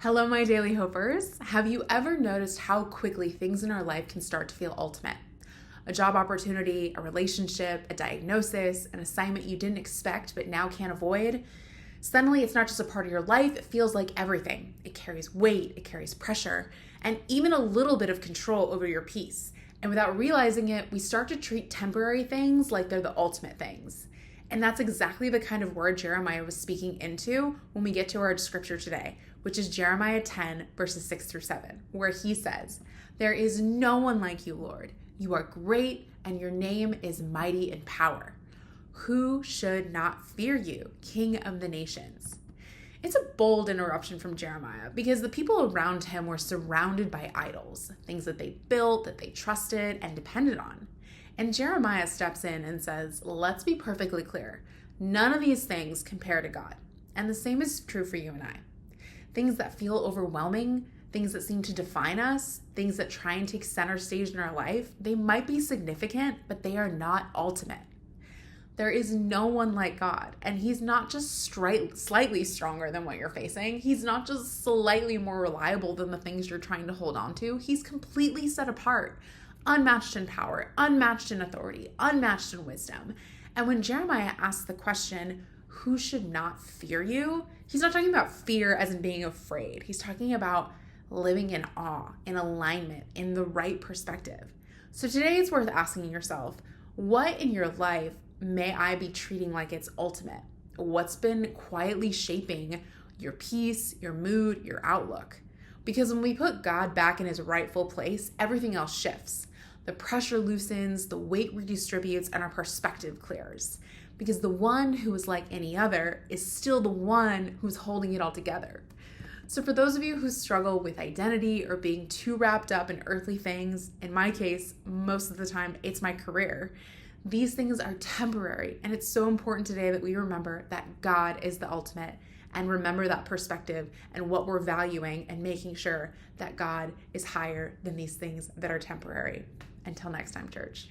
Hello, my daily hopers. Have you ever noticed how quickly things in our life can start to feel ultimate? A job opportunity, a relationship, a diagnosis, an assignment you didn't expect but now can't avoid. Suddenly, it's not just a part of your life, it feels like everything. It carries weight, it carries pressure, and even a little bit of control over your peace. And without realizing it, we start to treat temporary things like they're the ultimate things. And that's exactly the kind of word Jeremiah was speaking into when we get to our scripture today, which is Jeremiah 10, verses 6 through 7, where he says, "There is no one like you, Lord. You are great, and your name is mighty in power. Who should not fear you, King of the nations?" It's a bold interruption from Jeremiah because the people around him were surrounded by idols, things that they built, that they trusted and depended on. And Jeremiah steps in and says, let's be perfectly clear. None of these things compare to God. And the same is true for you and I. Things that feel overwhelming, things that seem to define us, things that try and take center stage in our life, they might be significant, but they are not ultimate. There is no one like God, and he's not just slightly stronger than what you're facing. He's not just slightly more reliable than the things you're trying to hold on to. He's completely set apart, unmatched in power, unmatched in authority, unmatched in wisdom. And when Jeremiah asks the question, who should not fear you? He's not talking about fear as in being afraid. He's talking about living in awe, in alignment, in the right perspective. So today it's worth asking yourself, what in your life may I be treating like it's ultimate? What's been quietly shaping your peace, your mood, your outlook? Because when we put God back in his rightful place, everything else shifts. The pressure loosens, the weight redistributes, and our perspective clears. Because the one who is like any other is still the one who's holding it all together. So for those of you who struggle with identity or being too wrapped up in earthly things, in my case, most of the time it's my career, these things are temporary. And it's so important today that we remember that God is the ultimate and remember that perspective and what we're valuing and making sure that God is higher than these things that are temporary. Until next time, church.